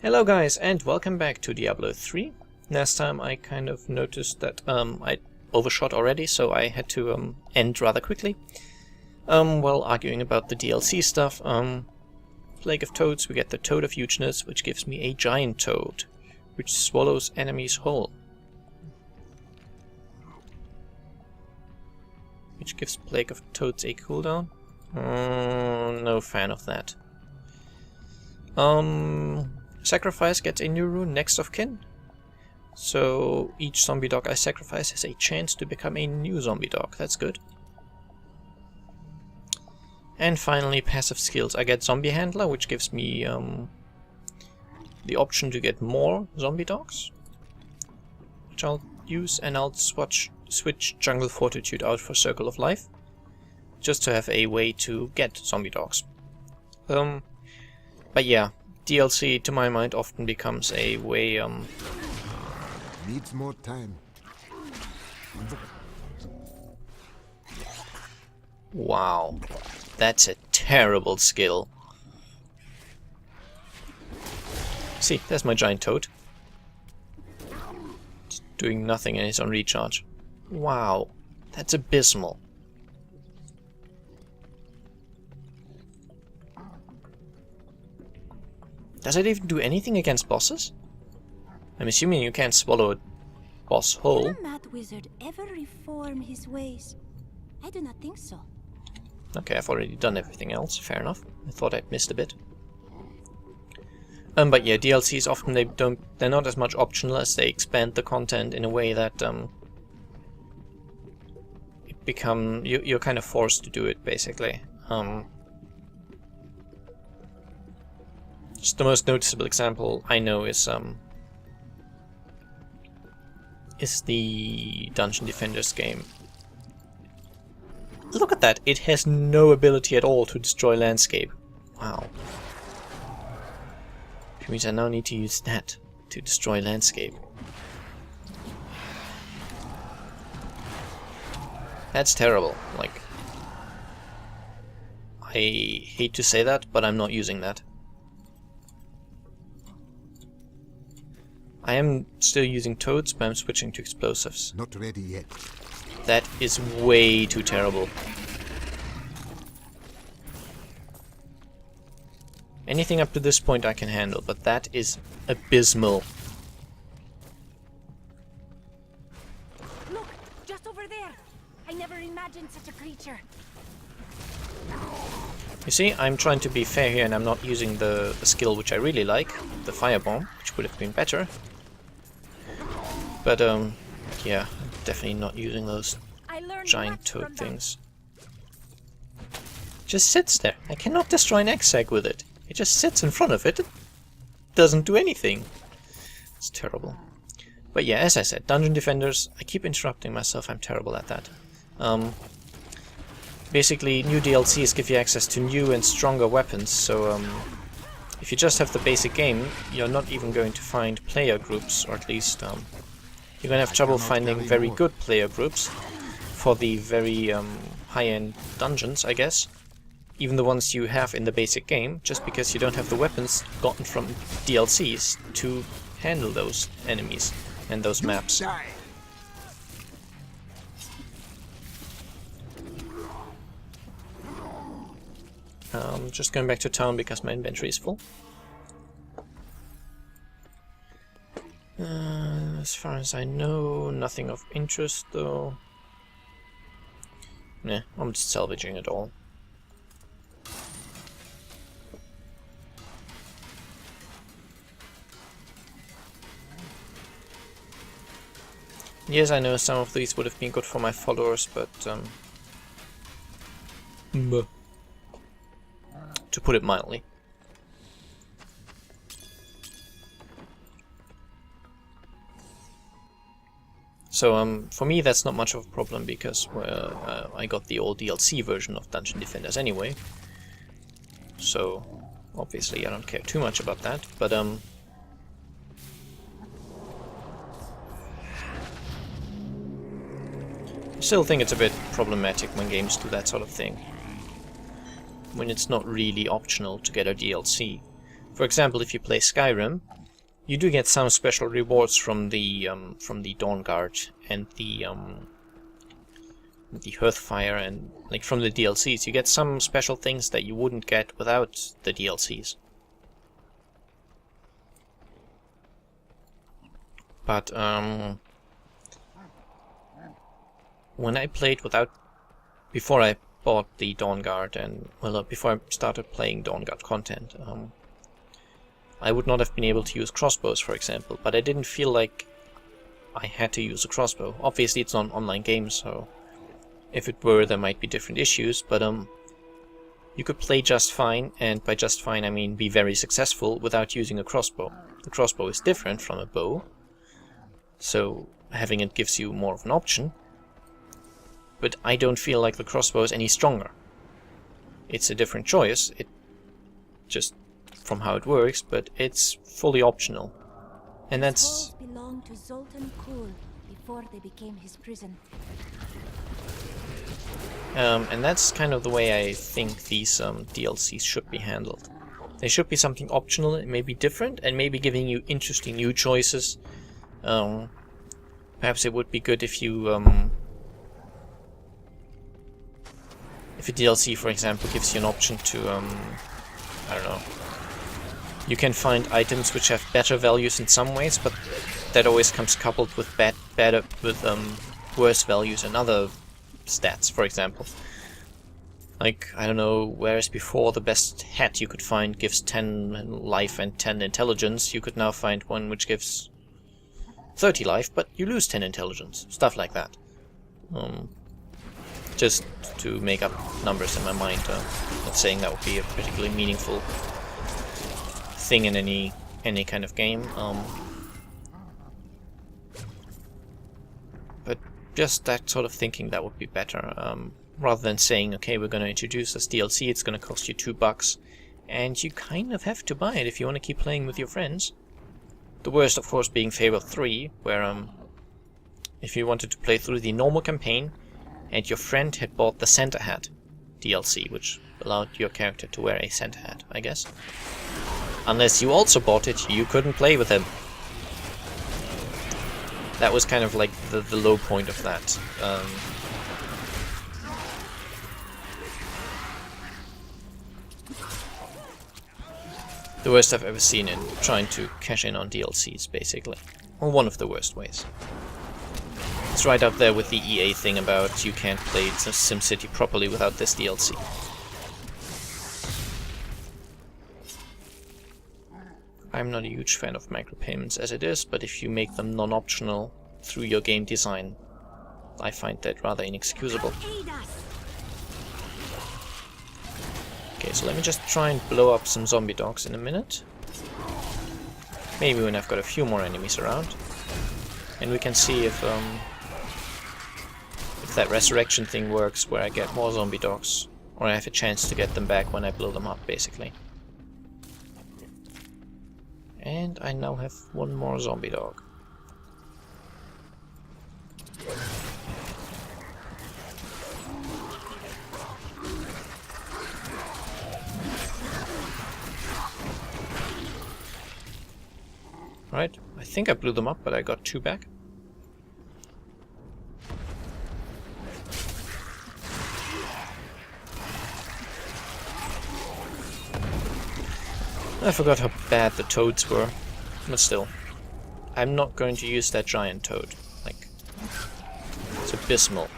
Hello guys, and welcome back to Diablo 3. Last time I kind of noticed that I overshot already, so I had to end rather quickly. While arguing about the DLC stuff, Plague of Toads, we get the Toad of Hugeness, which gives me a giant toad, which swallows enemies whole. Which gives Plague of Toads a cooldown. No fan of that. Sacrifice gets a new rune, Next of Kin. So each zombie dog I sacrifice has a chance to become a new zombie dog. That's good. And finally, passive skills. I get Zombie Handler, which gives me the option to get more zombie dogs, which I'll use, and I'll switch Jungle Fortitude out for Circle of Life, just to have a way to get zombie dogs. But yeah, DLC to my mind often becomes a way Needs more time. Wow, that's a terrible skill. See, there's my giant toad. It's doing nothing and it's on recharge. Wow, that's abysmal. Does it even do anything against bosses? I'm assuming you can't swallow a boss whole. Can a mad wizard ever reform his ways? I do not think so. Okay, I've already done everything else. Fair enough. I thought I'd missed a bit. But yeah, DLCs often they're not as much optional as they expand the content in a way that you're kind of forced to do it basically. Just the most noticeable example I know is the Dungeon Defenders game. Look at that! It has no ability at all to destroy landscape. Wow. Which means I now need to use that to destroy landscape. That's terrible. Like, I hate to say that, but I'm not using that. I am still using toads, but I'm switching to explosives. Not ready yet. That is way too terrible. Anything up to this point I can handle, but that is abysmal. Look, just over there. I never imagined such a creature. You see, I'm trying to be fair here, and I'm not using the skill which I really like, the firebomb, which would have been better. But yeah, I'm definitely not using those giant toad things. Just sits there. I cannot destroy an egg with it. It just sits in front of it. It doesn't do anything. It's terrible. But yeah, as I said, Dungeon Defenders, I keep interrupting myself, I'm terrible at that. Basically, new DLCs give you access to new and stronger weapons, so if you just have the basic game, you're not even going to find player groups, or at least you're going to have trouble finding very good player groups for the very high-end dungeons, I guess. Even the ones you have in the basic game, just because you don't have the weapons gotten from DLCs to handle those enemies and those maps. Just going back to town because my inventory is full. As far as I know, nothing of interest though. Nah, I'm just salvaging it all. Yes, I know some of these would have been good for my followers, but to put it mildly. So for me that's not much of a problem because I got the old DLC version of Dungeon Defenders anyway. So obviously I don't care too much about that, but I still think it's a bit problematic when games do that sort of thing. When it's not really optional to get a DLC. For example, if you play Skyrim, you do get some special rewards from the Dawn Guard and the Hearthfire, and like from the DLCs. You get some special things that you wouldn't get without the DLCs. But when I played before I bought the Dawn Guard, and well, before I started playing Dawn Guard content, I would not have been able to use crossbows, for example, but I didn't feel like I had to use a crossbow. Obviously it's not an online game, so if it were, there might be different issues, but you could play just fine, and by just fine I mean be very successful without using a crossbow. The crossbow is different from a bow, so having it gives you more of an option, but I don't feel like the crossbow is any stronger. It's a different choice, it just from how it works, but it's fully optional. And that's belonged to Zoltan Kuhl before they became his prison. And that's kind of the way I think these DLCs should be handled. They should be something optional, and maybe different, and maybe giving you interesting new choices. Perhaps it would be good if you if a DLC, for example, gives you an option to I don't know. You can find items which have better values in some ways, but that always comes coupled with worse values in other stats, for example. Like, I don't know, whereas before the best hat you could find gives 10 life and 10 intelligence, you could now find one which gives 30 life, but you lose 10 intelligence. Stuff like that. Just to make up numbers in my mind. Not saying that would be a particularly meaningful thing in any kind of game. But just that sort of thinking, that would be better. Rather than saying, okay, we're going to introduce this DLC, it's going to cost you $2, and you kind of have to buy it if you want to keep playing with your friends. The worst, of course, being Fable 3, where if you wanted to play through the normal campaign, and your friend had bought the Santa Hat DLC, which allowed your character to wear a Santa hat, I guess. Unless you also bought it, you couldn't play with him. That was kind of like the low point of that. The worst I've ever seen in trying to cash in on DLCs, basically. Or one of the worst ways. It's right up there with the EA thing about you can't play SimCity properly without this DLC. I'm not a huge fan of micropayments as it is, but if you make them non-optional through your game design, I find that rather inexcusable. Okay, so let me just try and blow up some zombie dogs in a minute. Maybe when I've got a few more enemies around. And we can see if that resurrection thing works, where I get more zombie dogs. Or I have a chance to get them back when I blow them up, basically. And I now have one more zombie dog. Right, I think I blew them up, but I got 2 back. I forgot how bad the toads were, but still. I'm not going to use that giant toad. Like, it's abysmal.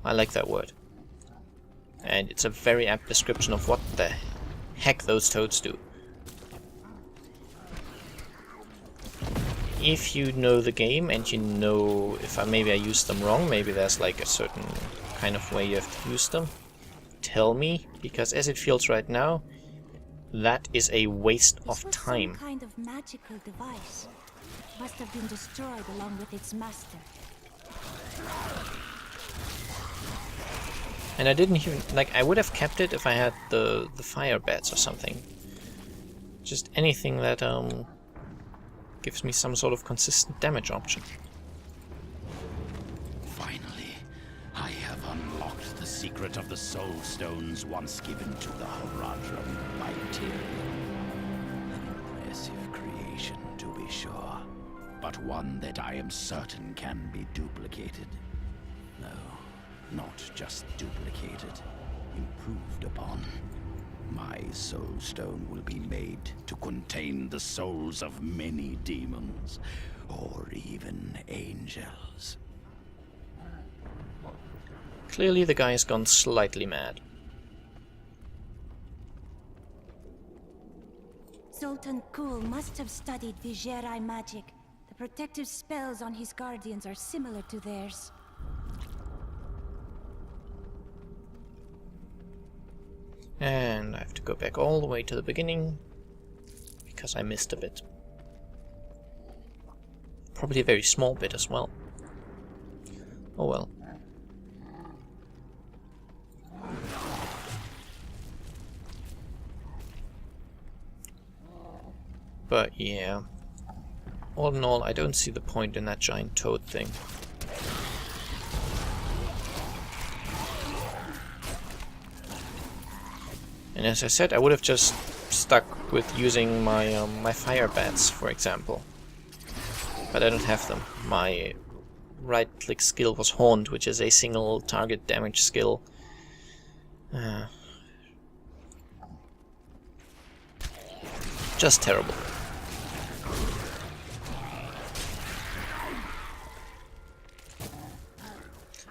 I like that word. And it's a very apt description of what the heck those toads do. If you know the game and you know if maybe I used them wrong, maybe there's like a certain kind of way you have to use them, tell me, because as it feels right now, that is a waste of time. Some kind of magical device. Must have been destroyed along with its master. And I didn't even, like, I would have kept it if I had the fire bats or something. Just anything that gives me some sort of consistent damage option. Finally, I have unlocked the secret of the soul stones once given to the Horadrim by Tyr. impressive creation, to be sure, but one that I am certain can be duplicated. No, not just duplicated, improved upon. My soul stone will be made to contain the souls of many demons, or even angels. Clearly the guy's gone slightly mad. Sultan Kul must have studied Vigerai magic. The protective spells on his guardians are similar to theirs. And I have to go back all the way to the beginning, because I missed a bit. Probably a very small bit as well. Oh well. But yeah, all in all, I don't see the point in that giant toad thing. And as I said, I would have just stuck with using my my fire bats, for example. But I don't have them. My right-click skill was Haunt, which is a single target damage skill. Just terrible.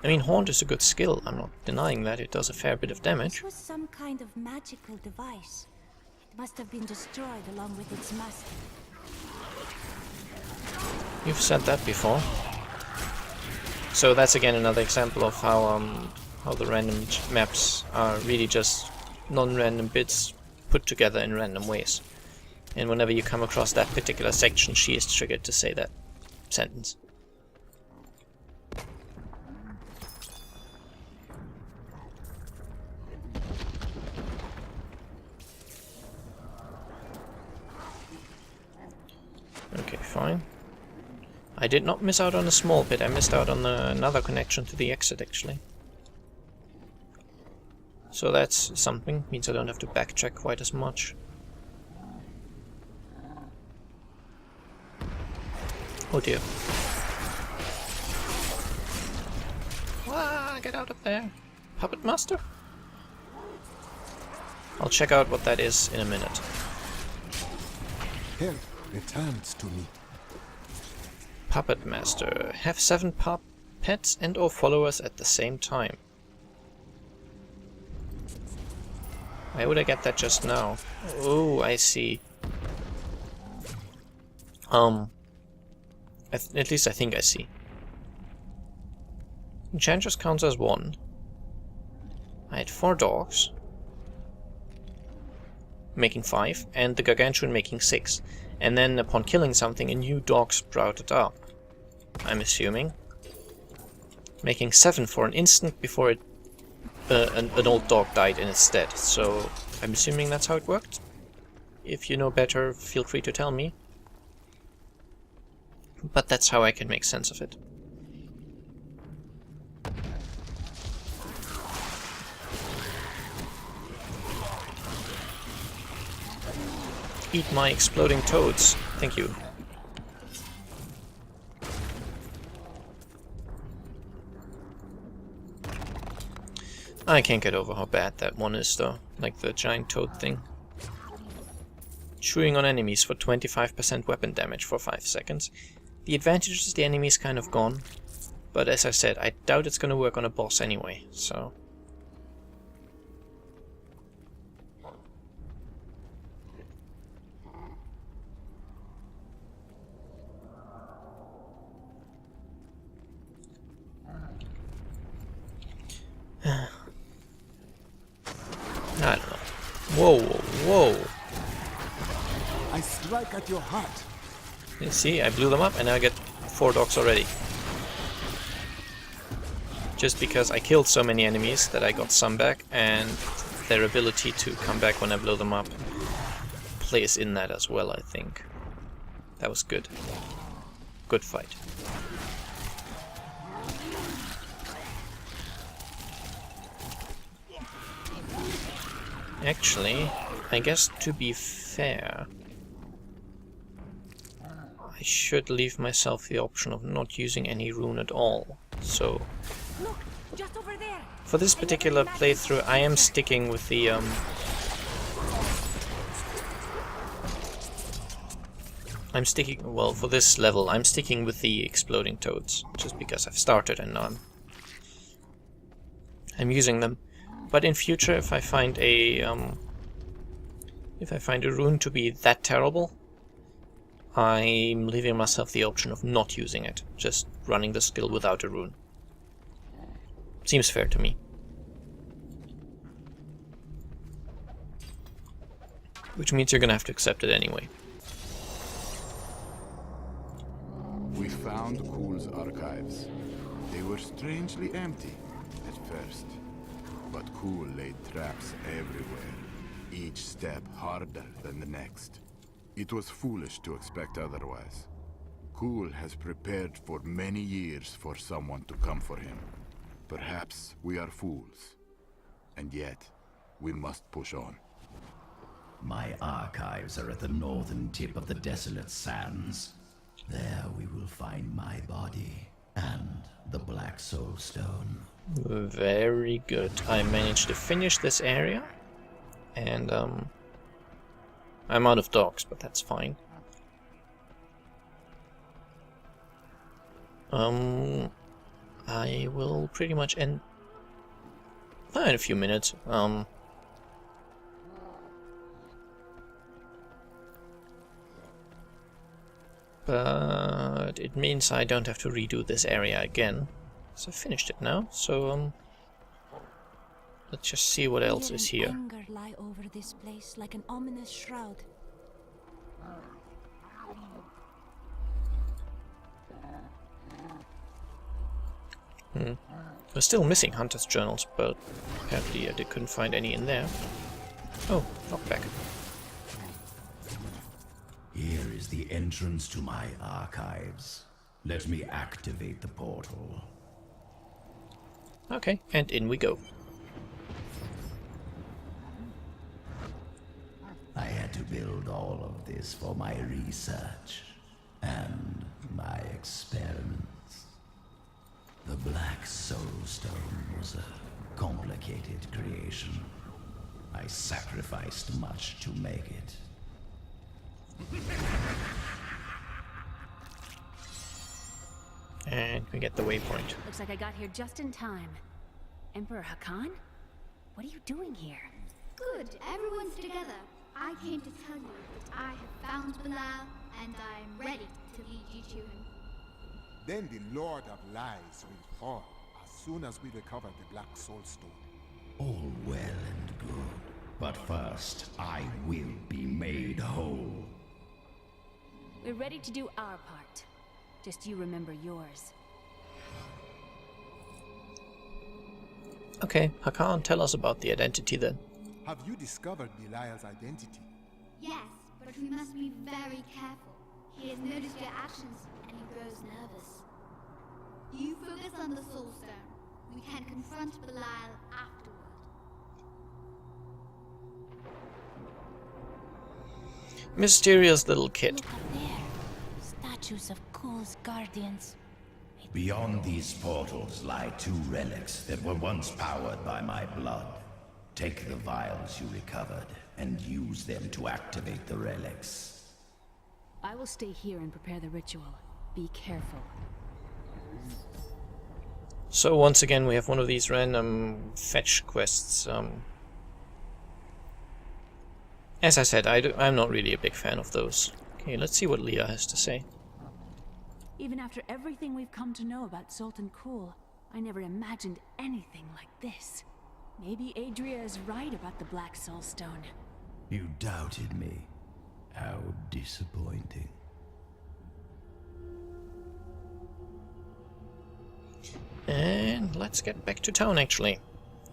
I mean, Haunt is a good skill, I'm not denying that, it does a fair bit of damage. This was some kind of magical device. It must have been destroyed along with its master. You've said that before. So that's again another example of how the random maps are really just non-random bits put together in random ways. And whenever you come across that particular section, she is triggered to say that sentence. Okay, fine. I did not miss out on a small bit, I missed out on another connection to the exit, actually. So that's something, means I don't have to backtrack quite as much. Oh dear. Ah, get out of there! Puppet Master? I'll check out what that is in a minute. Help returns to me. Puppet Master. Have 7 puppets and or followers at the same time. Why would I get that just now? Oh, I see. At least I think I see. Enchantress counts as 1. I had 4 dogs, making 5, and the Gargantuan making 6. And then upon killing something, a new dog sprouted up. I'm assuming. Making 7 for an instant before an old dog died in its stead. So I'm assuming that's how it worked. If you know better, feel free to tell me. But that's how I can make sense of it. Eat my exploding toads. Thank you. I can't get over how bad that one is though, like the giant toad thing. Chewing on enemies for 25% weapon damage for 5 seconds. The advantage is the enemy is kind of gone, but as I said, I doubt it's gonna work on a boss anyway, so... I don't know. Whoa, whoa, whoa. I strike at your heart. You see, I blew them up and now I get 4 dogs already. Just because I killed so many enemies that I got some back, and their ability to come back when I blow them up plays in that as well, I think. That was good. Good fight. Actually, I guess to be fair, I should leave myself the option of not using any rune at all. So Look, just over there. for this particular playthrough, I am sticking with the well, for this level, I'm sticking with the exploding toads, just because I've started and now I'm using them. But in future, if I find a rune to be that terrible, I'm leaving myself the option of not using it, just running the skill without a rune. Seems fair to me. Which means you're gonna have to accept it anyway. We found Kuhl's archives. They were strangely empty at first, but Kuhl laid traps everywhere, each step harder than the next. It was foolish to expect otherwise. Kuhl has prepared for many years for someone to come for him. Perhaps we are fools, and yet we must push on. My archives are at the northern tip of the desolate sands. There we will find my body and the Black Soul Stone. Very good. I managed to finish this area, and I'm out of dogs, but that's fine. I will pretty much end in a few minutes. But it means I don't have to redo this area again. So I finished it now, so let's just see what else is here. Anger lie over this place like an ominous shroud. We're still missing Hunter's Journals, but apparently I couldn't find any in there. Oh, knockback. Here is the entrance to my archives. Let me activate the portal. Okay, and in we go. I had to build all of this for my research and my experiments. The Black Soul Stone was a complicated creation. I sacrificed much to make it. And we get the waypoint. Looks like I got here just in time. Emperor Hakan? What are you doing here? Good, everyone's together. I came to tell you that I have found Bilal, and I'm ready to lead you to him. Then the Lord of Lies will fall as soon as we recover the Black Soul Stone. All well and good, but first I will be made whole. We're ready to do our part. Just you remember yours. Okay, Hakan, tell us about the identity then. Have you discovered Belial's identity? Yes, but we must be very careful. He has noticed your actions, and he grows nervous. You focus on the Soul Stone. We can confront Belial afterward. Mysterious little kid. Look up there. Statues of Kuhl's guardians. Beyond these portals lie two relics that were once powered by my blood. Take the vials you recovered and use them to activate the relics. I will stay here and prepare the ritual. Be careful. So once again we have one of these random fetch quests. As I said, I'm not really a big fan of those. Okay, let's see what Leah has to say. Even after everything we've come to know about Sultan Kuhl, I never imagined anything like this. Maybe Adria is right about the Black Soul Stone. You doubted me. How disappointing. And let's get back to town actually.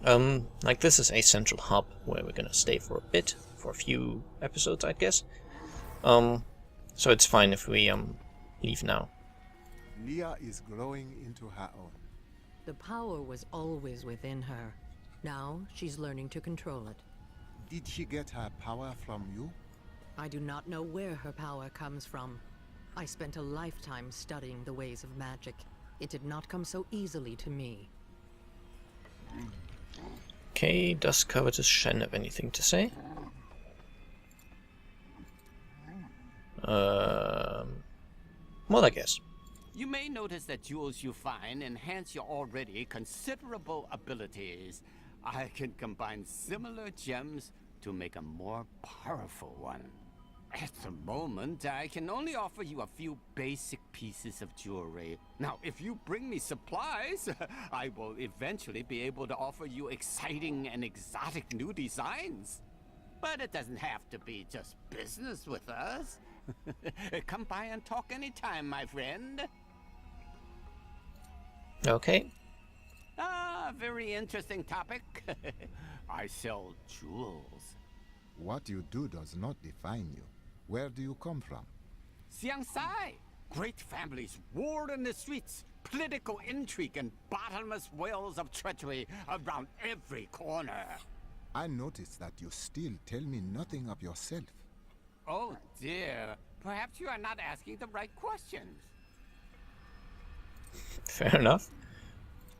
Like this is a central hub where we're gonna stay for a bit, for a few episodes I guess. So it's fine if we leave now. Leah is growing into her own. The power was always within her. Now she's learning to control it. Did she get her power from you? I do not know where her power comes from. I spent a lifetime studying the ways of magic. It did not come so easily to me. Okay, does Covetous Shen have anything to say? Well, I guess. You may notice that jewels you find enhance your already considerable abilities. I can combine similar gems to make a more powerful one. At the moment, I can only offer you a few basic pieces of jewelry. Now, if you bring me supplies, I will eventually be able to offer you exciting and exotic new designs. But it doesn't have to be just business with us. Come by and talk anytime, my friend. Okay. Ah, very interesting topic. I sell jewels. What you do does not define you. Where do you come from? Xiangsai. Great families war in the streets. Political intrigue and bottomless wells of treachery around every corner. I notice that you still tell me nothing of yourself. Oh dear. Perhaps you are not asking the right questions. Fair enough.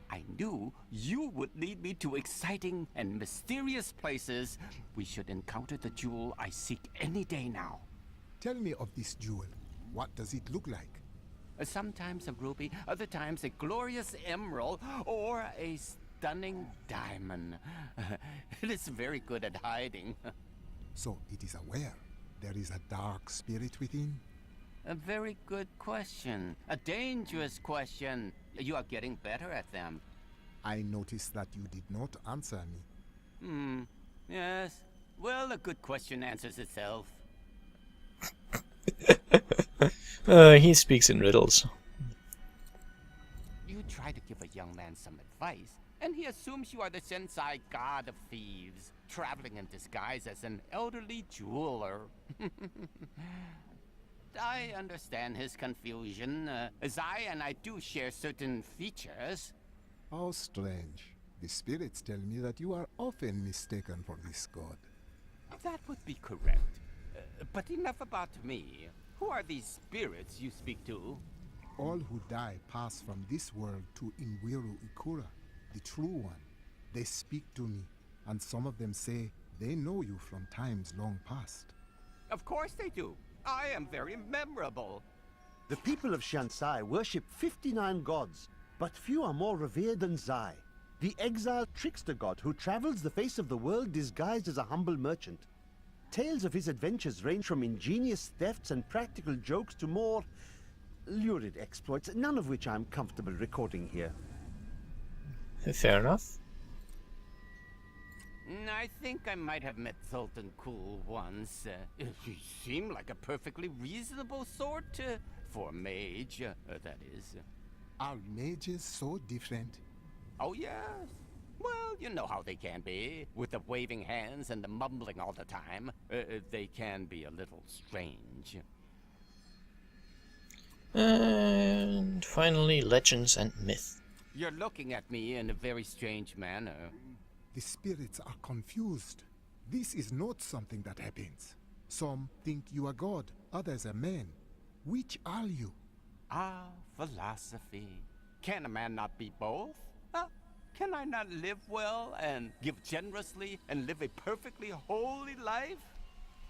I knew you would lead me to exciting and mysterious places. We should encounter the jewel I seek any day now. Tell me of this jewel. What does it look like? Sometimes a ruby, other times a glorious emerald, or a stunning diamond. It is very good at hiding. So it is aware there is a dark spirit within? A very good question. A dangerous question. You are getting better at them. I noticed that you did not answer me. Yes. Well, a good question answers itself. He speaks in riddles. You try to give a young man some advice, and he assumes you are the Sensei god of thieves, traveling in disguise as an elderly jeweler. I understand his confusion, as I do share certain features. How strange. The spirits tell me that you are often mistaken for this god. That would be correct. But enough about me. Who are these spirits you speak to? All who die pass from this world to Inwiru Ikura, the true one. They speak to me, and some of them say they know you from times long past. Of course they do. I am very memorable. The people of Xiansai worship 59 gods, but few are more revered than Zai, the exiled trickster god who travels the face of the world disguised as a humble merchant. Tales of his adventures range from ingenious thefts and practical jokes to more lurid exploits, none of which I'm comfortable recording here. Fair enough. I think I might have met Sultan Cool once. He seemed like a perfectly reasonable sort, for a mage, that is. Are mages so different? Oh, yes. Well, you know how they can be. With the waving hands and the mumbling all the time. They can be a little strange. And finally, legends and myth. You're looking at me in a very strange manner. The spirits are confused. This is not something that happens. Some think you are God, others are men. Which are you? Ah, philosophy. Can a man not be both? Can I not live well and give generously and live a perfectly holy life?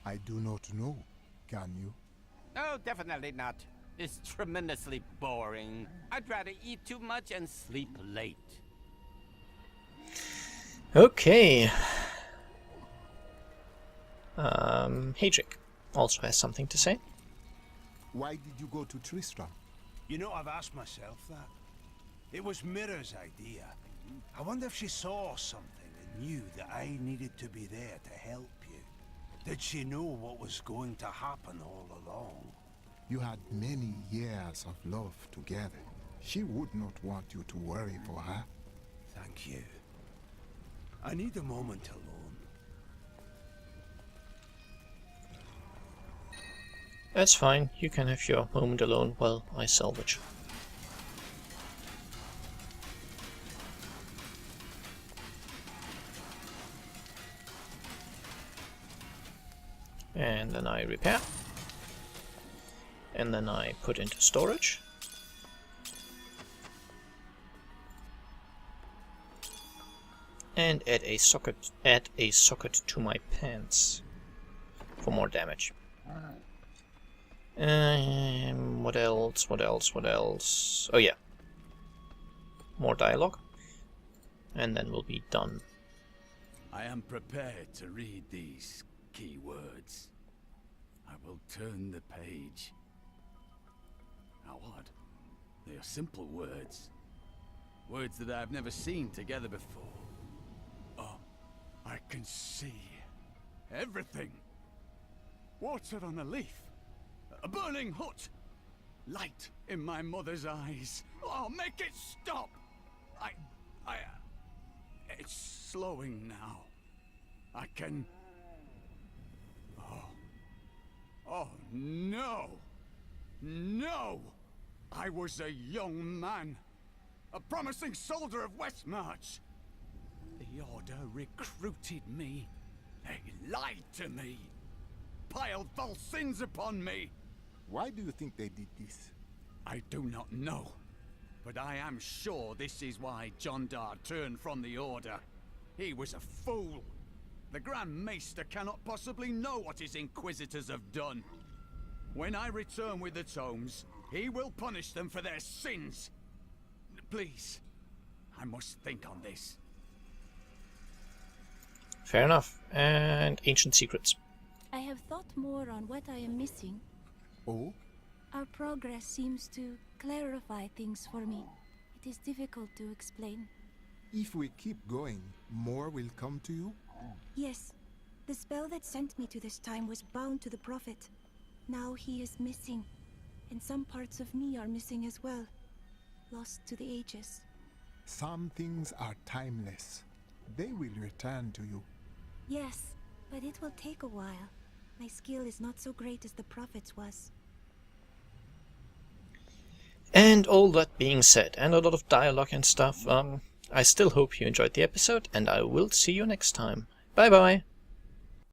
I do not know. Can you? No, definitely not. It's tremendously boring. I'd rather eat too much and sleep late. Okay. Hadric also has something to say. Why did you go to Tristram? You know, I've asked myself that. It was Mira's idea. I wonder if she saw something and knew that I needed to be there to help you. Did she know what was going to happen all along? You had many years of love together. She would not want you to worry for her. Thank you. I need a moment alone. That's fine. You can have your moment alone while I salvage. And then I repair. and then I put into storage. And add a socket to my pants for more damage. What else? What else? What else? Oh yeah, more dialogue, and then we'll be done. I am prepared to read these key words. I will turn the page. Now what? They are simple words. Words that I've never seen together before. Oh, I can see everything. Water on a leaf. A burning hut. Light in my mother's eyes. Oh, make it stop! It's slowing now. I can... Oh, no! No! I was a young man. A promising soldier of Westmarch. The Order recruited me. They lied to me. Piled false sins upon me. Why do you think they did this? I do not know. But I am sure this is why John Dar turned from the Order. He was a fool. The Grand Maester cannot possibly know what his Inquisitors have done. When I return with the tomes, he will punish them for their sins. Please, I must think on this. Fair enough. And ancient secrets. I have thought more on what I am missing. Oh? Our progress seems to clarify things for me. It is difficult to explain. If we keep going, more will come to you? Yes. The spell that sent me to this time was bound to the Prophet. Now he is missing. And some parts of me are missing as well. Lost to the ages. Some things are timeless. They will return to you. Yes, but it will take a while. My skill is not so great as the Prophet's was. And all that being said, and a lot of dialogue and stuff, I still hope you enjoyed the episode, and I will see you next time. Bye bye!